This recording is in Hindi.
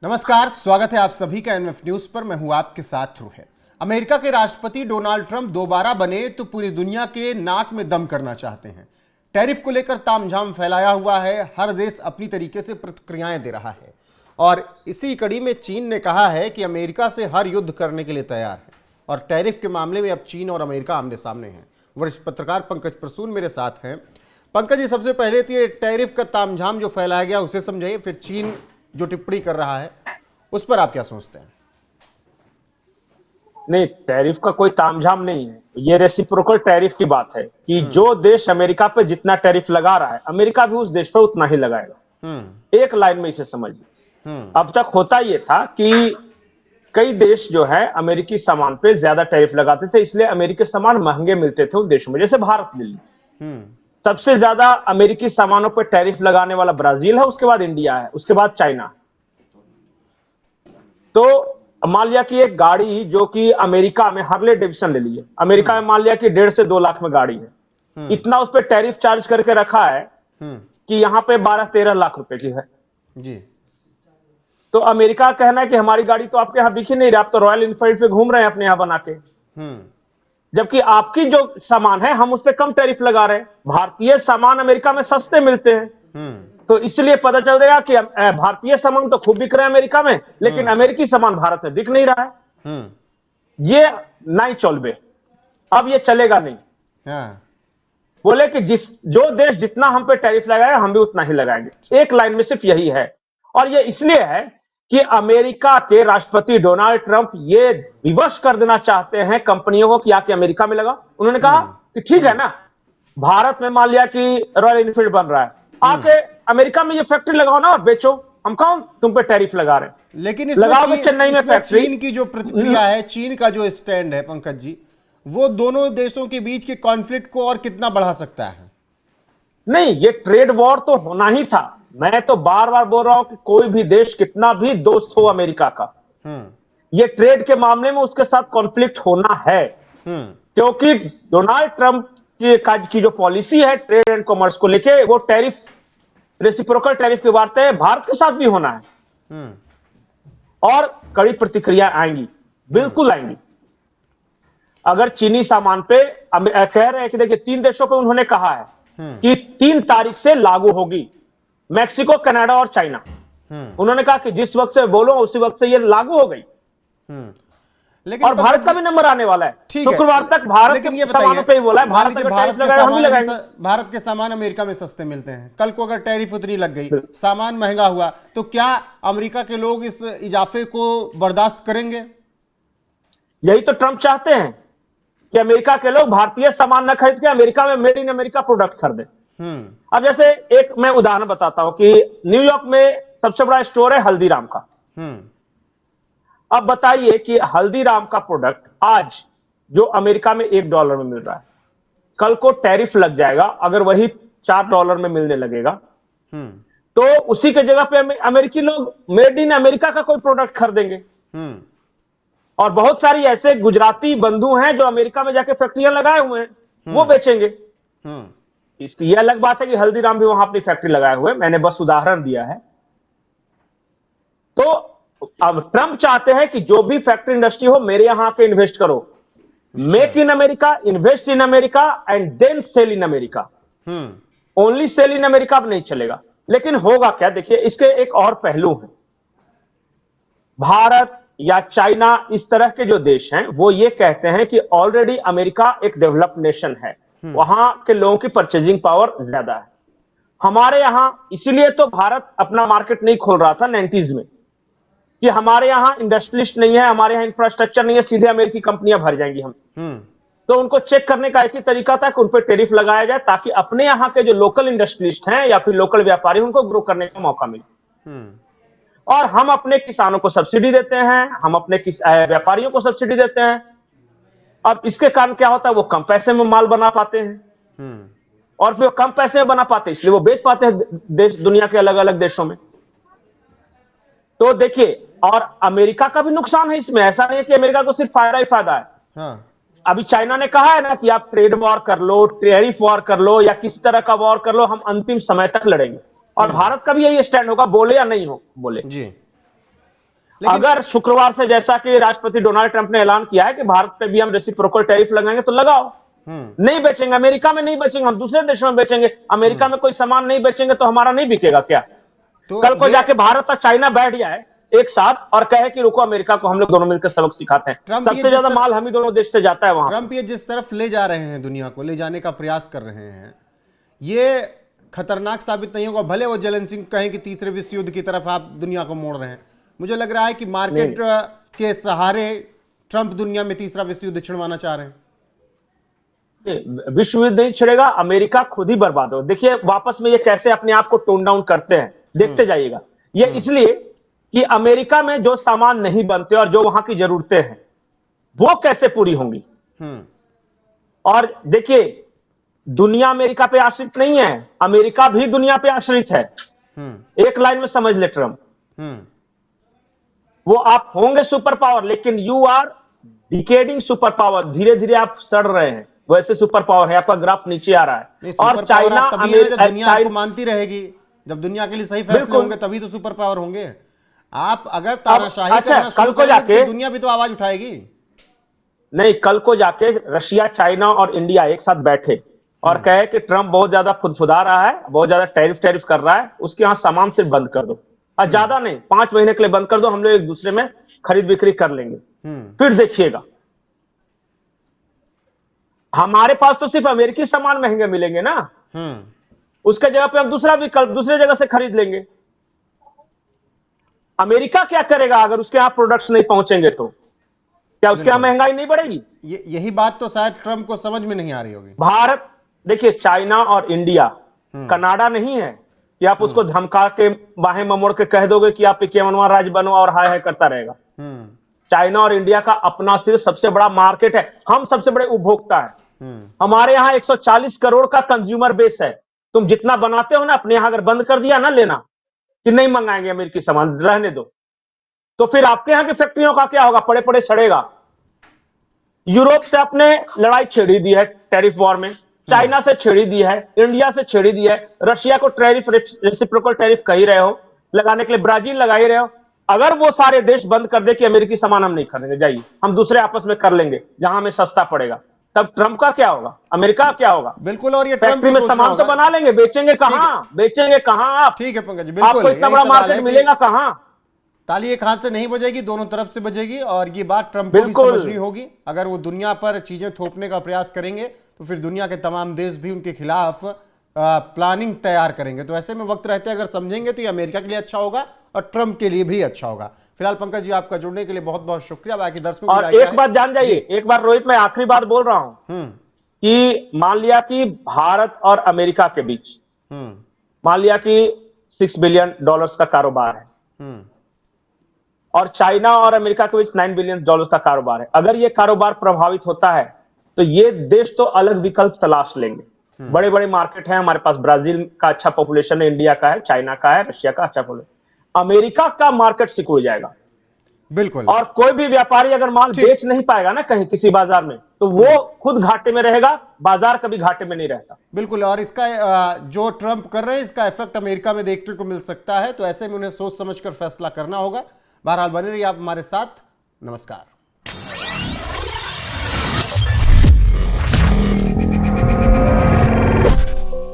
नमस्कार, स्वागत है आप सभी का एनएफ न्यूज पर। मैं हूं आपके साथ रोहित। अमेरिका के राष्ट्रपति डोनाल्ड ट्रंप दोबारा बने तो पूरी दुनिया के नाक में दम करना चाहते हैं। टैरिफ को लेकर तामझाम फैलाया हुआ है, हर देश अपनी तरीके से प्रतिक्रियाएं दे रहा है और इसी कड़ी में चीन ने कहा है कि अमेरिका से हर युद्ध करने के लिए तैयार है और टैरिफ के मामले में अब चीन और अमेरिका आमने सामने हैं। वरिष्ठ पत्रकार पंकज प्रसून मेरे साथ हैं। पंकज जी, सबसे पहले तो ये टैरिफ का तामझाम जो फैलाया गया उसे समझाइए, फिर चीन जो टिप्पणी कर रहा है उस पर आप क्या सोचते हैं? नहीं, टैरिफ का कोई तामझाम नहीं है। ये रेसिप्रोकल टैरिफ की बात है कि जो देश अमेरिका पे जितना टैरिफ लगा रहा है, अमेरिका भी उस देश पर उतना ही लगाएगा। एक लाइन में इसे समझिए। अब तक होता ये था कि कई देश जो है अमेरिकी सामान पे ज्यादा टैरिफ लगाते थे, इसलिए अमेरिकी सामान महंगे मिलते थे उन देशों में। जैसे भारत ले लीजिए, सबसे ज्यादा अमेरिकी सामानों पर टैरिफ लगाने वाला ब्राजील है, उसके बाद इंडिया है, उसके बाद चाइना है। तो मान लिया कि एक गाड़ी जो कि अमेरिका में हार्ले डेविडसन ले लीजिए, अमेरिका में मान लिया कि 1.5 से 2 लाख में गाड़ी है, इतना उस पर टैरिफ चार्ज करके रखा है कि यहां पे 12-13 लाख रुपए की है जी। तो अमेरिका का कहना है कि हमारी गाड़ी तो आपके यहां दिख ही नहीं रही, आप तो रॉयल इनफील्ड पे घूम रहे हैं अपने यहां बना के, जबकि आपकी जो सामान है हम उस पर कम टैरिफ लगा रहे हैं। भारतीय सामान अमेरिका में सस्ते मिलते हैं, तो इसलिए पता चल जाएगा कि भारतीय सामान तो खूब बिक रहे हैं अमेरिका में, लेकिन अमेरिकी सामान भारत में बिक नहीं रहा है। ये नहीं चलबे, अब ये चलेगा नहीं। बोले कि जो देश जितना हम पे टैरिफ लगाए हम भी उतना ही लगाएंगे। एक लाइन में सिर्फ यही है, और ये इसलिए है कि अमेरिका के राष्ट्रपति डोनाल्ड ट्रंप ये विवश कर देना चाहते हैं कंपनियों को कि आके अमेरिका में लगा। उन्होंने कहा कि ठीक है ना, भारत में मान लिया कि रॉयल इनफील्ड बन रहा है, आके अमेरिका में ये फैक्ट्री लगाओ ना और बेचो, हम कौन तुम पे टैरिफ लगा रहे हैं। लेकिन लगाओगे चेन्नई में फैक्ट्री। चीन की जो प्रतिक्रिया है, चीन का जो स्टैंड है पंकज जी, वो दोनों देशों के बीच के कॉन्फ्लिक्ट को और कितना बढ़ा सकता है? नहीं, ये ट्रेड वॉर तो होना ही था। मैं तो बार बार बोल रहा हूं कि कोई भी देश कितना भी दोस्त हो अमेरिका का, ये ट्रेड के मामले में उसके साथ कॉन्फ्लिक्ट होना है, क्योंकि डोनाल्ड ट्रंप की जो पॉलिसी है ट्रेड एंड कॉमर्स को लेके, वो टैरिफ, रेसिप्रोकल टैरिफ की बात है, भारत के साथ भी होना है और कड़ी प्रतिक्रिया आएंगी, बिल्कुल आएंगी। अगर चीनी सामान पे कह रहे हैं कि देखिए 3 देशों पे उन्होंने कहा है कि 3 तारीख से लागू होगी, मैक्सिको, कनाडा और चाइना। उन्होंने कहा कि जिस वक्त से बोलो उसी वक्त से ये लागू हो गई। लेकिन और भारत का भी नंबर आने वाला है, शुक्रवार तक भारत के सामानों पे ही बोला है। भारत के सामान अमेरिका में सस्ते मिलते हैं, कल को अगर टैरिफ उतनी लग गई, सामान महंगा हुआ, तो क्या अमेरिका के लोग इस इजाफे को बर्दाश्त करेंगे? यही तो ट्रंप चाहते हैं कि अमेरिका के लोग भारतीय सामान न खरीद के अमेरिका में मेड इन अमेरिका प्रोडक्ट खरीदें। अब जैसे एक मैं उदाहरण बताता हूं कि न्यूयॉर्क में सबसे बड़ा स्टोर है हल्दीराम का। अब बताइए कि हल्दीराम का प्रोडक्ट आज जो अमेरिका में $1 में मिल रहा है, कल को टैरिफ लग जाएगा, अगर वही $4 में मिलने लगेगा, तो उसी के जगह पे अमेरिकी लोग मेड इन अमेरिका का कोई प्रोडक्ट खरीदेंगे। और बहुत सारी ऐसे गुजराती बंधु हैं जो अमेरिका में जाके फैक्ट्रियां लगाए हुए हैं, वो बेचेंगे। इसकी यह अलग बात है कि हल्दीराम भी वहां अपनी फैक्ट्री लगाए हुए, मैंने बस उदाहरण दिया है। तो अब ट्रंप चाहते हैं कि जो भी फैक्ट्री इंडस्ट्री हो मेरे यहां के इन्वेस्ट करो, make in America, invest in America and then sell in America. Only sell in America अब नहीं चलेगा। लेकिन होगा क्या, देखिए इसके एक और पहलू है। भारत या चाइना, इस तरह के जो देश हैं, वो ये कहते हैं कि ऑलरेडी अमेरिका एक डेवलप्ड नेशन है, वहां के लोगों की परचेजिंग पावर ज्यादा है। हमारे यहां इसीलिए तो भारत अपना मार्केट नहीं खोल रहा था 90s में, कि हमारे यहां इंडस्ट्रियलिस्ट नहीं है, हमारे यहां इंफ्रास्ट्रक्चर नहीं है, सीधे अमेरिकी कंपनियां भर जाएंगी हम। तो उनको चेक करने का एक ही तरीका था कि उन पर टैरिफ लगाया जाए, ताकि अपने यहां के जो लोकल इंडस्ट्रियलिस्ट हैं या फिर लोकल व्यापारी, उनको ग्रो करने का मौका मिले। और हम अपने किसानों को सब्सिडी देते हैं, हम अपने व्यापारियों को सब्सिडी देते हैं। अब इसके कारण क्या होता है, वो कम पैसे में माल बना पाते हैं, और फिर कम पैसे में बना पाते हैं इसलिए वो बेच पाते हैं देश, दुनिया के अलग अलग देशों में। तो देखिए, और अमेरिका का भी नुकसान है इसमें, ऐसा नहीं है कि अमेरिका को सिर्फ फायदा ही फायदा है। अभी चाइना ने कहा है ना कि आप ट्रेड वॉर कर लो, टैरिफ वॉर कर लो, या किसी तरह का वॉर कर लो, हम अंतिम समय तक लड़ेंगे। और भारत का भी यही स्टैंड होगा, बोले या नहीं हो बोले जी। अगर शुक्रवार से, जैसा कि राष्ट्रपति डोनाल्ड ट्रंप ने ऐलान किया है कि भारत पे भी हम रेसिप्रोकल टैरिफ लगाएंगे, तो लगाओ। नहीं बेचेंगे अमेरिका में, नहीं बेचेंगे हम दूसरे देशों में बेचेंगे। अमेरिका में कोई सामान नहीं बेचेंगे तो हमारा नहीं बिकेगा क्या? तो कल को जाके भारत और चाइना बैठ जाए एक साथ और कहे कि रुको, अमेरिका को हम लोग दोनों मिलकर सबक सिखाते हैं। सबसे ज्यादा माल हम ही दोनों देश से जाता है वहां। ट्रंप ये जिस तरफ ले जा रहे हैं, दुनिया को ले जाने का प्रयास कर रहे हैं, ये खतरनाक साबित नहीं होगा? भले वो जेलेंस्की कहें कि तीसरे विश्व युद्ध की तरफ आप दुनिया को मोड़ रहे हैं, मुझे लग रहा है कि मार्केट के सहारे ट्रंप दुनिया में तीसरा विश्व युद्ध छिड़वाना चाह रहे हैं। विश्व युद्ध नहीं छिड़ेगा, अमेरिका खुद ही बर्बाद हो। देखिए वापस में ये कैसे अपने आप को टोन डाउन करते हैं, देखते जाइएगा। ये इसलिए कि अमेरिका में जो सामान नहीं बनते और जो वहां की जरूरतें हैं वो कैसे पूरी होंगी। और देखिए, दुनिया अमेरिका पे आश्रित नहीं है, अमेरिका भी दुनिया पे आश्रित है। एक लाइन में समझ ले ट्रंप, वो आप होंगे सुपर पावर, लेकिन यू आर डिकेडिंग सुपर पावर। धीरे धीरे आप सड़ रहे हैं, वैसे सुपर पावर है। आपका ग्राफ नीचे आ रहा है। और चाइना, जब दुनिया आपको मानती रहेगी, जब दुनिया के लिए सही फैसले होंगे तभी तो सुपर पावर होंगे। आप अगर तानाशाही करना शुरू करेंगे तो दुनिया भी तो आवाज उठाएगी। नहीं, कल को जाके रशिया, चाइना और इंडिया एक साथ बैठे और कहे कि ट्रंप बहुत ज्यादा फुदफुदा रहा है, बहुत ज्यादा टैरिफ कर रहा है, उसके यहां सामान सिर्फ बंद कर दो, और ज्यादा नहीं, 5 महीने के लिए बंद कर दो, हम लोग एक दूसरे में खरीद बिक्री कर लेंगे। फिर देखिएगा, हमारे पास तो सिर्फ अमेरिकी सामान महंगे मिलेंगे ना, उसके जगह पे हम दूसरा विकल्प दूसरे जगह से खरीद लेंगे। अमेरिका क्या करेगा अगर उसके यहां प्रोडक्ट्स नहीं पहुंचेंगे तो? क्या उसके यहां महंगाई नहीं बढ़ेगी? यही बात तो शायद ट्रंप को समझ में नहीं आ रही होगी। भारत, देखिए चाइना और इंडिया कनाडा नहीं है कि आप उसको धमका के बाहें ममोड़ के कह दोगे कि आप 51वां राज्य बनो और हाय हाय करता रहेगा। चाइना और इंडिया का अपना सिर्फ सबसे बड़ा मार्केट है, हम सबसे बड़े उपभोक्ता है। हमारे यहाँ 140 करोड़ का कंज्यूमर बेस है। तुम जितना बनाते हो ना, अपने यहां अगर बंद कर दिया ना लेना कि नहीं मंगाएंगे अमेरिकी सामान, रहने दो, तो फिर आपके यहां की फैक्ट्रियों का क्या होगा? पड़े पड़े सड़ेगा। यूरोप से आपने लड़ाई छेड़ी दी है टैरिफ वॉर में, चाइना से छेड़ी दी है, इंडिया से छेड़ी दी है, रशिया को टैरिफ, रेसिप्रोकल टैरिफ कह ही रहे हो, लगाने के लिए ब्राजील लगा ही रहे हो। अगर वो सारे देश बंद कर दे कि अमेरिकी सामान हम नहीं खरीदेंगे, जाइए हम दूसरे आपस में कर लेंगे जहां हमें सस्ता पड़ेगा, तब ट्रंप का क्या होगा? अमेरिका का क्या होगा? बिल्कुल। और ये फैक्ट्री में सामान तो बना लेंगे, बेचेंगे कहां? बेचेंगे कहां आप? ठीक है पंकज जी, बिल्कुल। आपको इतना बड़ा मार्केट मिलेगा कहां? ताली एक हाथ से नहीं बजेगी, दोनों तरफ से बजेगी। और ये बात ट्रंप को भी समझनी होगी। अगर वो दुनिया पर चीजें थोपने का प्रयास करेंगे तो फिर दुनिया के तमाम देश भी उनके खिलाफ प्लानिंग तैयार करेंगे। तो ऐसे में वक्त रहते अगर समझेंगे तो ये अमेरिका के लिए अच्छा होगा और ट्रंप के लिए भी अच्छा होगा। फिलहाल पंकज जी, आपका जुड़ने के लिए बहुत बहुत शुक्रिया। बाकी दर्शकों और एक बात जान जाइए, एक बार रोहित, मैं आखिरी बात बोल रहा हूं कि मान लिया कि भारत और अमेरिका के बीच, मान लिया कि $6 बिलियन का कारोबार है और चाइना और अमेरिका के बीच $9 बिलियन का कारोबार है। अगर ये कारोबार प्रभावित होता है तो ये देश तो अलग विकल्प तलाश लेंगे। बड़े बड़े मार्केट हैं हमारे पास, ब्राजील का अच्छा पॉपुलेशन है, इंडिया का है, चाइना का है, रशिया का अच्छा पॉपुलेशन, अमेरिका का मार्केट सिकुड़ जाएगा। बिल्कुल। और कोई भी व्यापारी अगर माल बेच नहीं पाएगा ना कहीं किसी बाजार में, तो वो खुद घाटे में रहेगा, बाजार कभी घाटे में नहीं रहता। बिल्कुल। और इसका जो ट्रंप कर रहे हैं, इसका इफेक्ट अमेरिका में देखने को मिल सकता है। तो ऐसे में उन्हें सोच समझकर फैसला करना होगा। बहरहाल बने रहिए आप हमारे साथ। नमस्कार।